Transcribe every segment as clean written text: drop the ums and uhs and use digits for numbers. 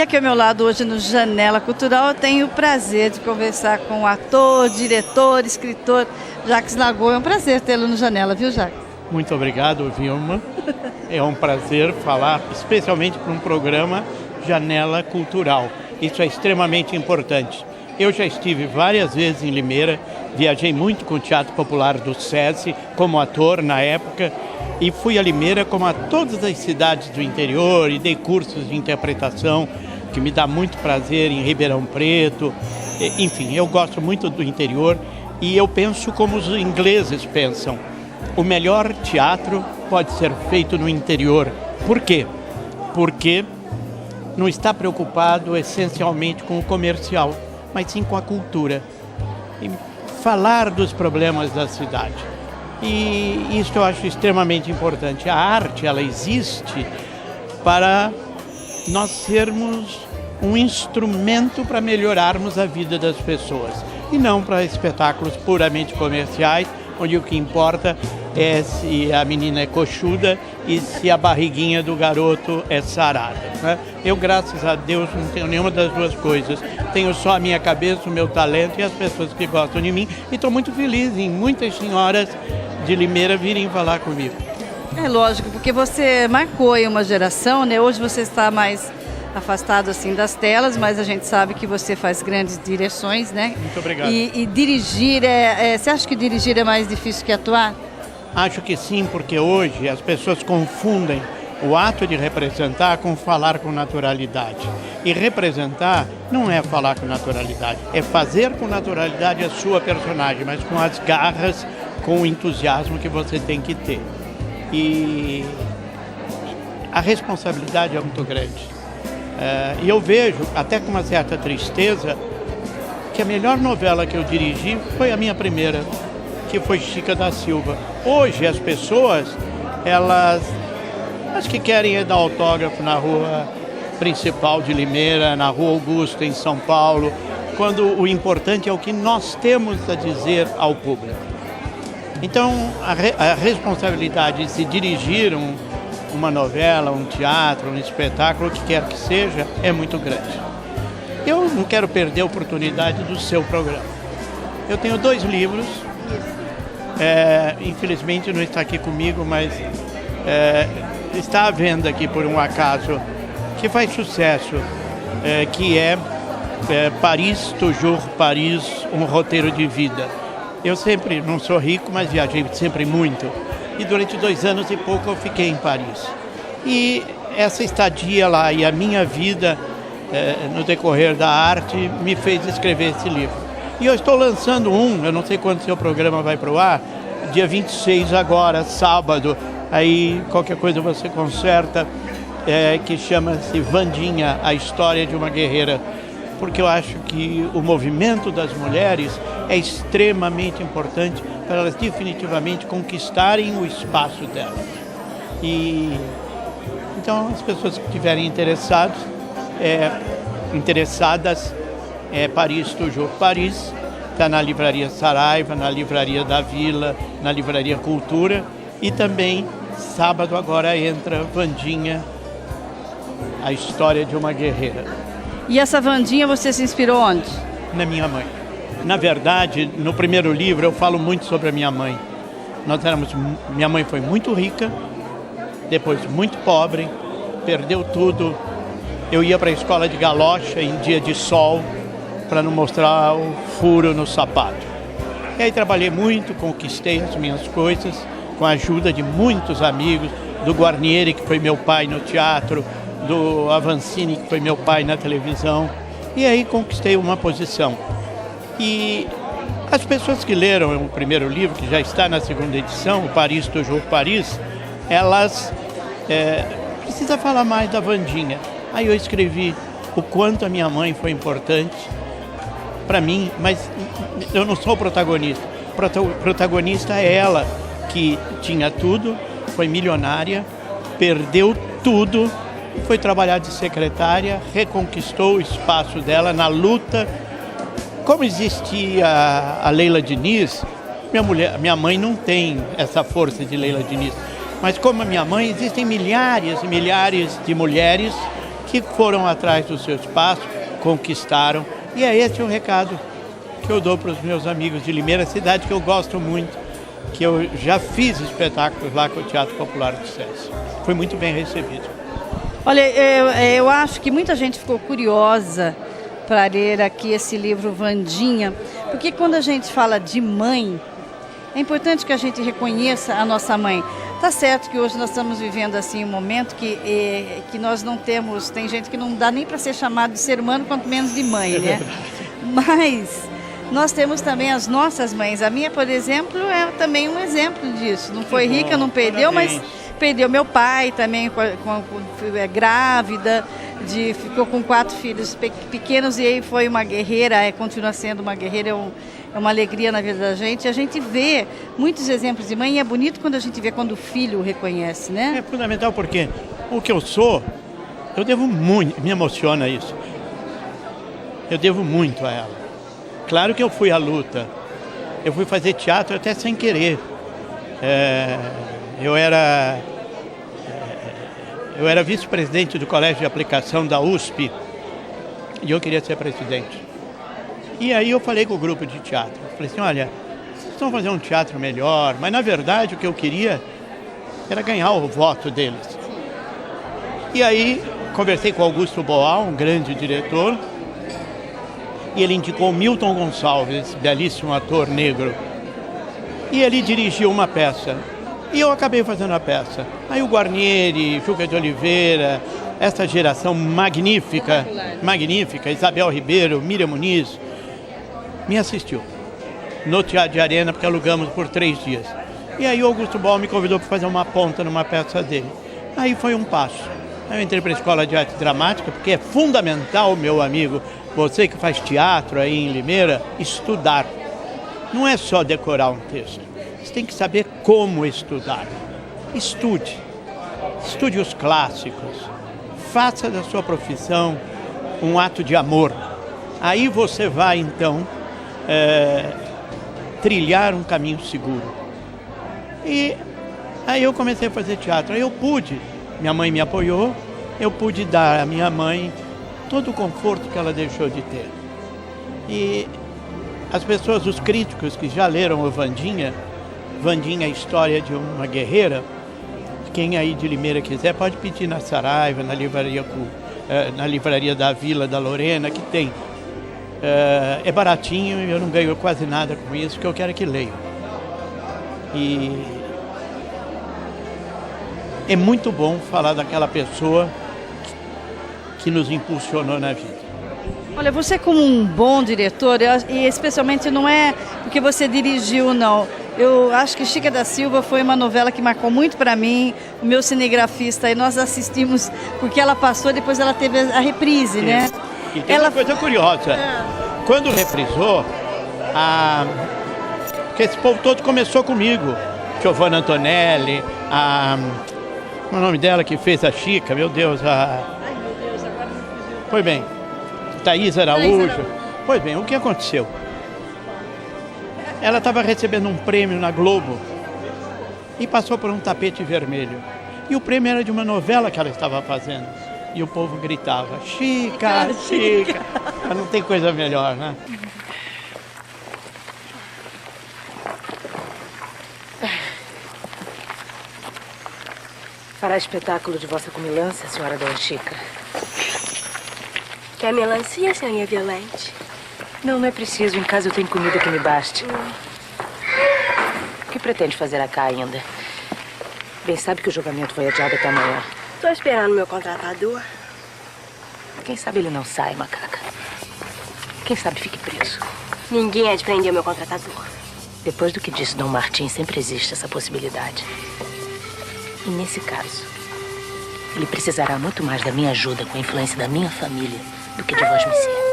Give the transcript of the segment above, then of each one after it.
aqui ao meu lado hoje no Janela Cultural eu tenho o prazer de conversar com o ator, diretor, escritor Jacques Lagoa. É um prazer tê-lo no Janela, viu, Jacques? Muito obrigado, Vilma. É um prazer falar, especialmente para um programa Janela Cultural. Isso é extremamente importante. Eu já estive várias vezes em Limeira, viajei muito com o Teatro Popular do SESI, como ator na época, e fui a Limeira como a todas as cidades do interior e dei cursos de interpretação, que me dá muito prazer, em Ribeirão Preto. Enfim, eu gosto muito do interior e eu penso como os ingleses pensam. O melhor teatro pode ser feito no interior. Por quê? Porque não está preocupado essencialmente com o comercial, mas sim com a cultura. E falar dos problemas da cidade. E isso eu acho extremamente importante. A arte, ela existe para nós sermos um instrumento para melhorarmos a vida das pessoas. E não para espetáculos puramente comerciais, onde o que importa é se a menina é coxuda e se a barriguinha do garoto é sarada, né? Eu, graças a Deus, não tenho nenhuma das duas coisas. Tenho só a minha cabeça, o meu talento e as pessoas que gostam de mim. E estou muito feliz em muitas senhoras de Limeira virem falar comigo. É lógico, porque você marcou aí uma geração, né? Hoje você está mais afastado assim das telas, mas a gente sabe que você faz grandes direções, né? Muito obrigado. E dirigir, você acha que dirigir é mais difícil que atuar? Acho que sim, porque hoje as pessoas confundem o ato de representar com falar com naturalidade. E representar não é falar com naturalidade, é fazer com naturalidade a sua personagem, mas com as garras, com o entusiasmo que você tem que ter. E a responsabilidade é muito grande. E eu vejo, até com uma certa tristeza, que a melhor novela que eu dirigi foi a minha primeira, que foi Chica da Silva. Hoje as pessoas, as que querem é dar autógrafo na rua principal de Limeira, na Rua Augusta, em São Paulo, quando o importante é o que nós temos a dizer ao público. Então, a responsabilidade de se dirigir uma novela, um teatro, um espetáculo, o que quer que seja, é muito grande. Eu não quero perder a oportunidade do seu programa. Eu tenho 2 livros, infelizmente não está aqui comigo, mas está à venda aqui por um acaso, que faz sucesso, que é Paris, Toujours Paris, um roteiro de vida. Eu sempre, não sou rico, mas viajei sempre muito. E durante 2 anos e pouco eu fiquei em Paris. E essa estadia lá e a minha vida no decorrer da arte me fez escrever esse livro. E eu estou lançando eu não sei quando seu programa vai para o ar, dia 26 agora, sábado, aí qualquer coisa você conserta, que chama-se Vandinha, a história de uma guerreira. Porque eu acho que o movimento das mulheres é extremamente importante para elas definitivamente conquistarem o espaço delas. E então as pessoas que estiverem interessadas, Paris, Toujours Paris, está na Livraria Saraiva, na Livraria da Vila, na Livraria Cultura, e também sábado agora entra Vandinha, a história de uma guerreira. E essa Vandinha você se inspirou onde? Na minha mãe. Na verdade, no primeiro livro eu falo muito sobre a minha mãe. Minha mãe foi muito rica, depois muito pobre, perdeu tudo. Eu ia para a escola de galocha em dia de sol para não mostrar o furo no sapato. E aí trabalhei muito, conquistei as minhas coisas com a ajuda de muitos amigos, do Guarnieri, que foi meu pai no teatro, do Avancini, que foi meu pai na televisão, e aí conquistei uma posição. E as pessoas que leram o primeiro livro, que já está na segunda edição, o Paris, Toujours Paris, elas precisam falar mais da Vandinha. Aí eu escrevi o quanto a minha mãe foi importante para mim, mas eu não sou o protagonista. O protagonista é ela, que tinha tudo, foi milionária, perdeu tudo, foi trabalhar de secretária, reconquistou o espaço dela na luta. Como existia a Leila Diniz, minha mãe não tem essa força de Leila Diniz, mas como a minha mãe, existem milhares e milhares de mulheres que foram atrás do seu espaço, conquistaram. E é esse o recado que eu dou para os meus amigos de Limeira, cidade que eu gosto muito, que eu já fiz espetáculos lá com o Teatro Popular do SESI. Foi muito bem recebido. Olha, eu acho que muita gente ficou curiosa para ler aqui esse livro Wandinha, porque quando a gente fala de mãe, é importante que a gente reconheça a nossa mãe. Tá certo que hoje nós estamos vivendo assim um momento que nós não temos, tem gente que não dá nem para ser chamado de ser humano, quanto menos de mãe, né? Mas nós temos também as nossas mães. A minha, por exemplo, é também um exemplo disso. Não foi rica, não perdeu, mas perdeu meu pai também, grávida, ficou com 4 filhos pequenos e aí foi uma guerreira, continua sendo uma guerreira, é uma alegria na vida da gente. A gente vê muitos exemplos de mãe e é bonito quando a gente vê quando o filho o reconhece, né? É fundamental porque o que eu sou, eu devo muito, me emociona isso, eu devo muito a ela. Claro que eu fui à luta, eu fui fazer teatro até sem querer. Eu era vice-presidente do Colégio de Aplicação da USP e eu queria ser presidente. E aí eu falei com o grupo de teatro, falei assim, olha, vocês vão fazer um teatro melhor, mas na verdade o que eu queria era ganhar o voto deles. E aí conversei com Augusto Boal, um grande diretor, e ele indicou Milton Gonçalves, esse belíssimo ator negro. E ele dirigiu uma peça. E eu acabei fazendo a peça. Aí o Guarnieri, Juca de Oliveira, essa geração magnífica, Isabel Ribeiro, Miriam Muniz, me assistiu no Teatro de Arena, porque alugamos por 3 dias. E aí o Augusto Boal me convidou para fazer uma ponta numa peça dele. Aí foi um passo. Eu entrei para a Escola de Arte Dramática, porque é fundamental, meu amigo, você que faz teatro aí em Limeira, estudar. Não é só decorar um texto. Você tem que saber como estudar. Estude. Estude os clássicos. Faça da sua profissão um ato de amor. Aí você vai, então, trilhar um caminho seguro. E aí eu comecei a fazer teatro. Aí eu pude. Minha mãe me apoiou. Eu pude dar à minha mãe todo o conforto que ela deixou de ter. E as pessoas, os críticos que já leram o Wandinha é a história de uma guerreira. Quem aí de Limeira quiser pode pedir na Saraiva, na livraria da Vila da Lorena, que tem. É baratinho e eu não ganho quase nada com isso, que eu quero que leiam. E é muito bom falar daquela pessoa que nos impulsionou na vida. Olha, você como um bom diretor, e especialmente não é porque você dirigiu, não. Eu acho que Chica da Silva foi uma novela que marcou muito para mim, o meu cinegrafista, e nós assistimos porque ela passou, depois ela teve a reprise, né? E tem uma coisa curiosa, quando reprisou, porque esse povo todo começou comigo, Giovanna Antonelli, qual é o nome dela que fez a Chica, meu Deus, Foi bem, Thaís Araújo. Pois bem, o que aconteceu? Ela estava recebendo um prêmio na Globo e passou por um tapete vermelho. E o prêmio era de uma novela que ela estava fazendo. E o povo gritava, Chica, Chica. Não tem coisa melhor, né? Fará espetáculo de vossa comilança, senhora Dona Chica? Quer melancia, senhora Violente? Não é preciso. Em casa eu tenho comida que me baste. O que pretende fazer cá ainda? Bem sabe que o julgamento foi adiado até amanhã. Tô esperando meu contratador. Quem sabe ele não sai, macaca. Quem sabe fique preso. Ninguém é de prender meu contratador. Depois do que disse Dom Martim, sempre existe essa possibilidade. E nesse caso, ele precisará muito mais da minha ajuda com a influência da minha família do que de vós, monsieur.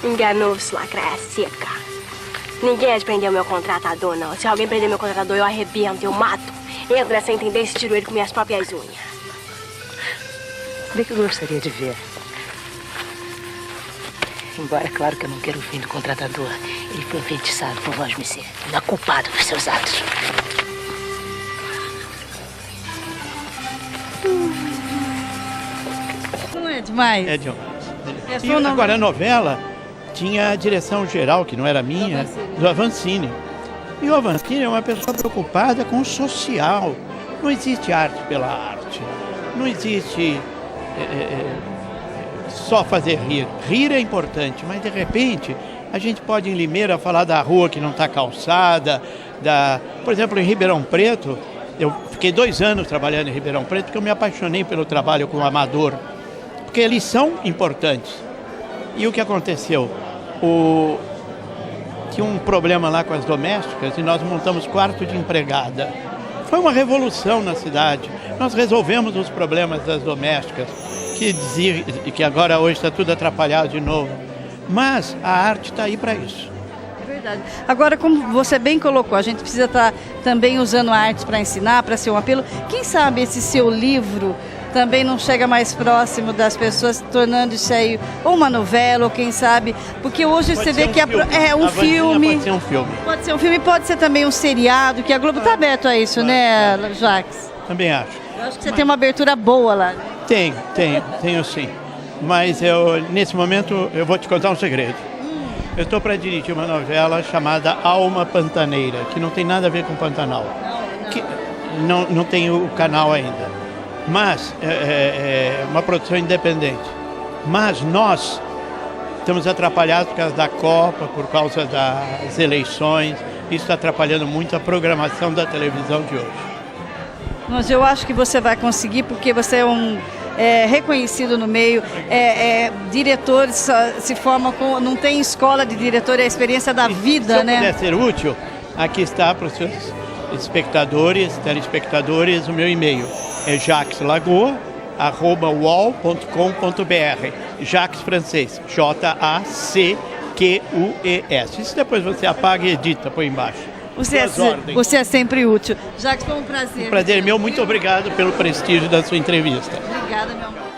Enganou-se, lacraia seca. Ninguém é de prender meu contratador, não. Se alguém prender meu contratador, eu arrebento, eu mato. Entro nessa intendência e tiro ele com minhas próprias unhas. Bem que eu gostaria de ver. Embora, claro que eu não quero o fim do contratador. Ele foi enfeitiçado por vós, monsieur. Não é culpado por seus atos. demais? É demais. É E só agora a novela tinha a direção geral, que não era minha, do Avancini. E o Avancini é uma pessoa preocupada com o social. Não existe arte pela arte. Não existe só fazer rir. Rir é importante, mas de repente a gente pode em Limeira falar da rua que não está calçada, por exemplo, em Ribeirão Preto, eu fiquei 2 anos trabalhando em Ribeirão Preto porque eu me apaixonei pelo trabalho com o amador, porque eles são importantes. E o que aconteceu? Tinha um problema lá com as domésticas e nós montamos quarto de empregada. Foi uma revolução na cidade. Nós resolvemos os problemas das domésticas, que agora hoje está tudo atrapalhado de novo. Mas a arte está aí para isso. É verdade. Agora, como você bem colocou, a gente precisa estar também usando a arte para ensinar, para ser um apelo. Quem sabe esse seu livro também não chega mais próximo das pessoas, tornando isso aí ou uma novela, ou quem sabe, porque hoje você vê que é um filme. Pode ser um filme. Pode ser um filme, pode ser também um seriado, que a Globo está aberto a isso, né, Jacques? Também acho. Eu acho que você tem uma abertura boa lá. Tenho sim. Mas nesse momento eu vou te contar um segredo. Eu estou para dirigir uma novela chamada Alma Pantaneira, que não tem nada a ver com Pantanal. Não tem o canal ainda. Mas é uma produção independente. Mas nós estamos atrapalhados por causa da Copa, por causa das eleições. Isso está atrapalhando muito a programação da televisão de hoje. Mas eu acho que você vai conseguir, porque você é reconhecido no meio, diretores se formam não tem escola de diretor, é a experiência da vida, né? Se eu puder ser útil, aqui está para os seus espectadores, telespectadores, o meu e-mail. É jacqueslagoa@uol.com.br. Jacques francês, Jacques. Isso depois você apaga e edita, põe embaixo. Você é sempre útil. Jacques, foi um prazer. Um prazer meu, muito obrigado pelo prestígio da sua entrevista. Obrigada, meu amor.